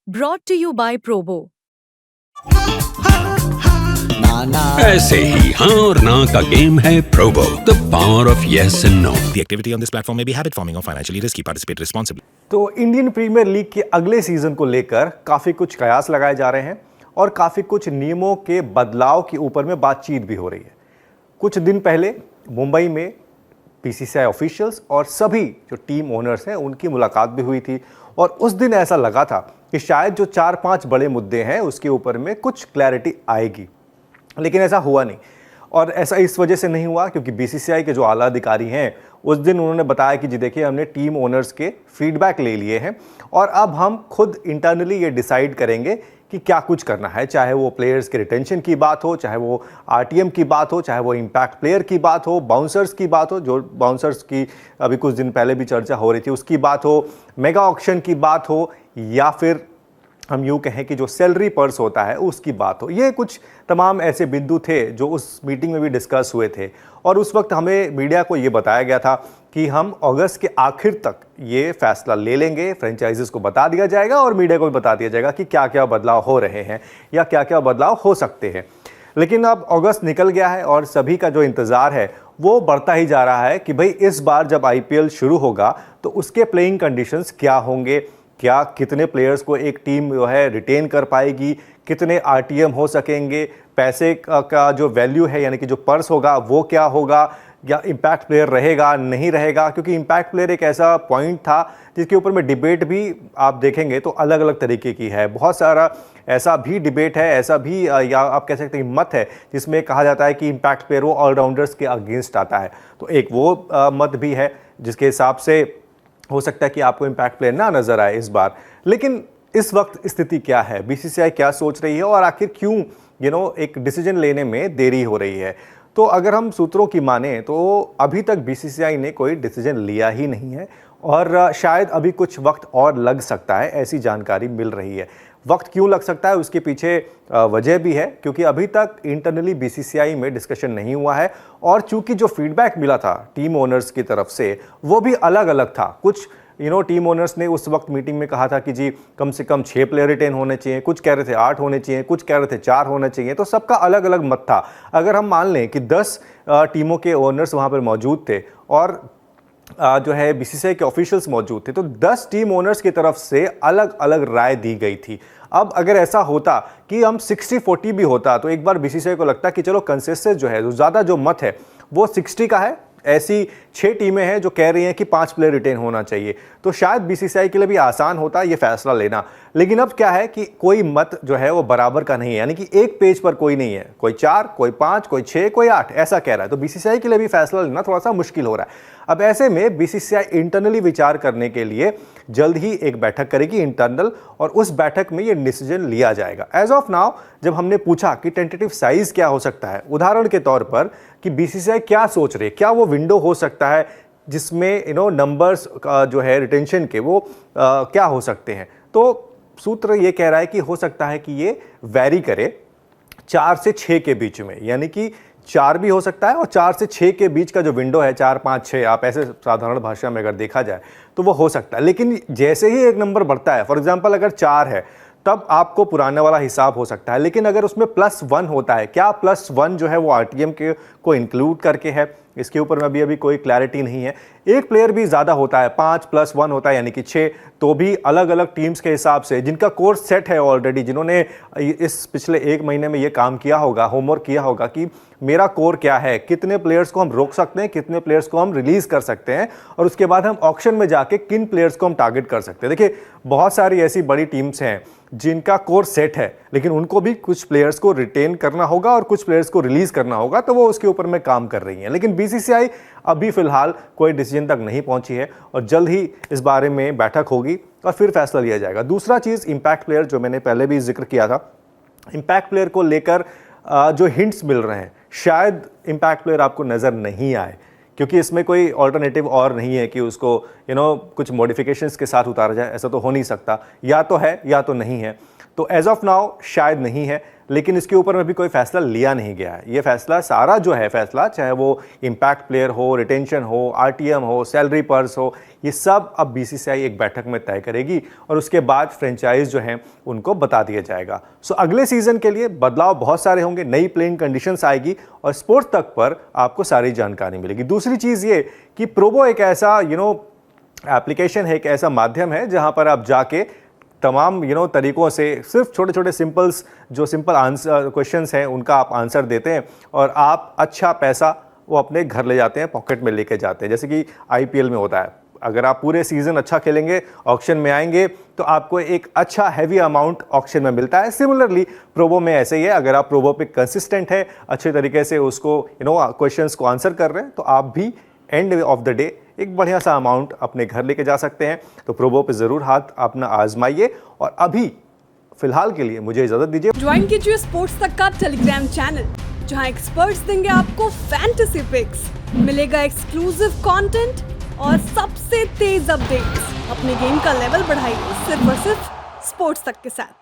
Brought to you by Probo. ऐसे ही हाँ और ना का गेम है Probo, the power of yes and no. The activity on this platform may be habit forming or financially risky. Participate responsibly. तो Indian premiere league के अगले season को लेकर काफ़ी कुछ कयास लगाए जा रहे हैं और काफ़ी कुछ नियमों के बदलाव के ऊपर में बातचीत भी हो रही है। कुछ दिन पहले मुंबई में बीसीसीआई ऑफिशियल्स और सभी जो टीम ओनर्स हैं उनकी मुलाकात भी हुई थी और उस दिन ऐसा लगा था कि शायद जो 4-5 बड़े मुद्दे हैं उसके ऊपर में कुछ क्लैरिटी आएगी, लेकिन ऐसा हुआ नहीं। और ऐसा इस वजह से नहीं हुआ क्योंकि बीसीसीआई के जो आला अधिकारी हैं उस दिन उन्होंने बताया कि जी देखिए हमने टीम ओनर्स के फीडबैक ले लिए हैं और अब हम खुद इंटरनली ये डिसाइड करेंगे कि क्या कुछ करना है, चाहे वो प्लेयर्स के रिटेंशन की बात हो, चाहे वो आरटीएम की बात हो, चाहे वो इम्पैक्ट प्लेयर की बात हो, बाउंसर्स की बात हो, जो बाउंसर्स की अभी कुछ दिन पहले भी चर्चा हो रही थी उसकी बात हो, मेगा ऑक्शन की बात हो, या फिर हम यूँ कहें कि जो सैलरी पर्स होता है उसकी बात हो। ये कुछ तमाम ऐसे बिंदु थे जो उस मीटिंग में भी डिस्कस हुए थे और उस वक्त हमें मीडिया को ये बताया गया था कि हम अगस्त के आखिर तक ये फैसला ले लेंगे, फ्रेंचाइजीज को बता दिया जाएगा और मीडिया को भी बता दिया जाएगा कि क्या क्या बदलाव हो रहे हैं या क्या क्या बदलाव हो सकते हैं। लेकिन अब अगस्त निकल गया है और सभी का जो इंतज़ार है वो बढ़ता ही जा रहा है कि भाई इस बार जब आईपीएल शुरू होगा तो उसके प्लेइंग कंडीशंस क्या होंगे, क्या कितने प्लेयर्स को एक टीम जो है रिटेन कर पाएगी, कितने आरटीएम हो सकेंगे, पैसे का जो वैल्यू है यानी कि जो पर्स होगा वो क्या होगा, या इम्पैक्ट प्लेयर रहेगा नहीं रहेगा। क्योंकि इम्पैक्ट प्लेयर एक ऐसा पॉइंट था जिसके ऊपर में डिबेट भी आप देखेंगे तो अलग अलग तरीके की है। बहुत सारा ऐसा भी डिबेट है, ऐसा भी या आप कह सकते हैं मत है जिसमें कहा जाता है कि इम्पैक्ट प्लेयर वो ऑलराउंडर्स के अगेंस्ट आता है। तो एक वो मत भी है जिसके हिसाब से हो सकता है कि आपको इम्पैक्ट प्लेयर ना नजर आए इस बार। लेकिन इस वक्त स्थिति क्या है, बीसीसीआई क्या सोच रही है और आखिर क्यों एक डिसीजन लेने में देरी हो रही है। तो अगर हम सूत्रों की माने तो अभी तक बीसीसीआई ने कोई डिसीजन लिया ही नहीं है और शायद अभी कुछ वक्त और लग सकता है, ऐसी जानकारी मिल रही है। वक्त क्यों लग सकता है उसके पीछे वजह भी है क्योंकि अभी तक इंटरनली बीसीसीआई में डिस्कशन नहीं हुआ है और चूंकि जो फीडबैक मिला था टीम ओनर्स की तरफ से वो भी अलग अलग था। कुछ टीम ओनर्स ने उस वक्त मीटिंग में कहा था कि जी कम से कम 6 प्लेयर रिटेन होने चाहिए, कुछ कह रहे थे 8 होने चाहिए, कुछ कह रहे थे 4 होने चाहिए। तो सबका अलग अलग मत था। अगर हम मान लें कि 10 टीमों के ओनर्स वहाँ पर मौजूद थे और जो है बीसीसीआई के ऑफिशियल्स मौजूद थे तो 10 टीम ओनर्स की तरफ से अलग अलग राय दी गई थी। अब अगर ऐसा होता कि हम 60-40 भी होता तो एक बार बीसीसीआई को लगता कि चलो कंसेंसस जो है जो ज़्यादा जो मत है वो 60 का है, ऐसी 6 टीमें हैं जो कह रही हैं कि 5 प्लेयर रिटेन होना चाहिए, तो शायद बीसीसीआई के लिए भी आसान होता ये फैसला लेना। लेकिन अब क्या है कि कोई मत जो है वो बराबर का नहीं है, यानी कि एक पेज पर कोई नहीं है, कोई 4, कोई 5, कोई 6, कोई 8 ऐसा कह रहा है। तो बीसीसीआई के लिए भी फैसला लेना थोड़ा सा मुश्किल हो रहा है। अब ऐसे में बीसीसीआई इंटरनली विचार करने के लिए जल्द ही एक बैठक करेगी इंटरनल और उस बैठक में ये डिसीजन लिया जाएगा। एज ऑफ नाउ जब हमने पूछा कि टेंटेटिव साइज क्या हो सकता है, उदाहरण के तौर पर कि बीसीसीआई क्या सोच रही है, क्या वो विंडो हो सकता है जिसमें नंबर्स जो है रिटेंशन के वो क्या हो सकते हैं, तो सूत्र ये कह रहा है कि हो सकता है कि ये वैरी करे 4 से 6 के बीच में, यानी कि 4 भी हो सकता है और 4 से 6 के बीच का जो विंडो है 4, 5, 6 आप ऐसे साधारण भाषा में अगर देखा जाए तो वो हो सकता है। लेकिन जैसे ही एक नंबर बढ़ता है, फॉर एग्जांपल अगर 4 है तब आपको पुराने वाला हिसाब हो सकता है। लेकिन अगर उसमें +1 होता है, क्या +1 जो है वो आरटीएम के को इंक्लूड करके है, इसके ऊपर में अभी कोई क्लैरिटी नहीं है। एक प्लेयर भी ज़्यादा होता है, 5 + 1 होता है यानी कि 6, तो भी अलग अलग टीम्स के हिसाब से जिनका कोर्स सेट है ऑलरेडी, जिन्होंने इस पिछले 1 महीने में ये काम किया होगा, होमवर्क किया होगा कि मेरा कोर क्या है, कितने प्लेयर्स को हम रोक सकते हैं, कितने प्लेयर्स को हम रिलीज़ कर सकते हैं और उसके बाद हम ऑक्शन में जाके किन प्लेयर्स को हम टारगेट कर सकते हैं। देखिए बहुत सारी ऐसी बड़ी टीम्स हैं जिनका कोर सेट है लेकिन उनको भी कुछ प्लेयर्स को रिटेन करना होगा और कुछ प्लेयर्स को रिलीज करना होगा, तो वो उसके ऊपर में काम कर रही हैं। लेकिन बीसीसीआई अभी फिलहाल कोई डिसीजन तक नहीं पहुंची है और जल्द ही इस बारे में बैठक होगी और फिर फैसला लिया जाएगा। दूसरा चीज़ इम्पैक्ट प्लेयर, जो मैंने पहले भी जिक्र किया था, इम्पैक्ट प्लेयर को लेकर जो हिंट्स मिल रहे हैं शायद इम्पैक्ट प्लेयर आपको नज़र नहीं आए क्योंकि इसमें कोई ऑल्टरनेटिव और नहीं है कि उसको कुछ मॉडिफिकेशंस के साथ उतारा जाए, ऐसा तो हो नहीं सकता, या तो है या तो नहीं है। तो एज ऑफ नाउ शायद नहीं है। लेकिन इसके ऊपर में भी कोई फैसला लिया नहीं गया है। ये फैसला सारा जो है फैसला, चाहे वो इम्पैक्ट प्लेयर हो, रिटेंशन हो, आरटीएम हो, सैलरी पर्स हो, ये सब अब बीसीसीआई एक बैठक में तय करेगी और उसके बाद फ्रेंचाइज जो हैं उनको बता दिया जाएगा। सो अगले सीजन के लिए बदलाव बहुत सारे होंगे, नई प्लेइंग कंडीशंस आएगी और स्पोर्ट्स तक पर आपको सारी जानकारी मिलेगी। दूसरी चीज़ ये कि प्रोबो एक ऐसा एप्लीकेशन है, एक ऐसा माध्यम है जहां पर आप जाके तमाम तरीकों से सिर्फ छोटे छोटे सिंपल आंसर क्वेश्चंस हैं उनका आप आंसर देते हैं और आप अच्छा पैसा वो अपने घर ले जाते हैं, पॉकेट में लेके जाते हैं। जैसे कि आईपीएल में होता है, अगर आप पूरे सीजन अच्छा खेलेंगे, ऑक्शन में आएंगे तो आपको एक अच्छा हैवी अमाउंट ऑक्शन में मिलता है। सिमिलरली प्रोबो में ऐसे ही है, अगर आप प्रोबो पे कंसिस्टेंट है, अच्छे तरीके से उसको क्वेश्चंस को आंसर कर रहे हैं, तो आप भी एंड ऑफ द डे एक बढ़िया सा अमाउंट अपने घर लेके जा सकते हैं। तो प्रोबो पे ज़रूर हाथ अपना आजमाइए और अभी फिलहाल के लिए मुझे इजाज़त दीजिए। ज्वाइन कीजिए स्पोर्ट्स तक का टेलीग्राम चैनल, जहां एक्सपर्ट्स देंगे आपको फैंटेसी पिक्स, मिलेगा एक्सक्लूसिव कंटेंट और सबसे तेज अपडेट्स। अपने गेम का लेवल बढ़ाइए सिर्फ और सिर्फ स्पोर्ट्स तक के साथ।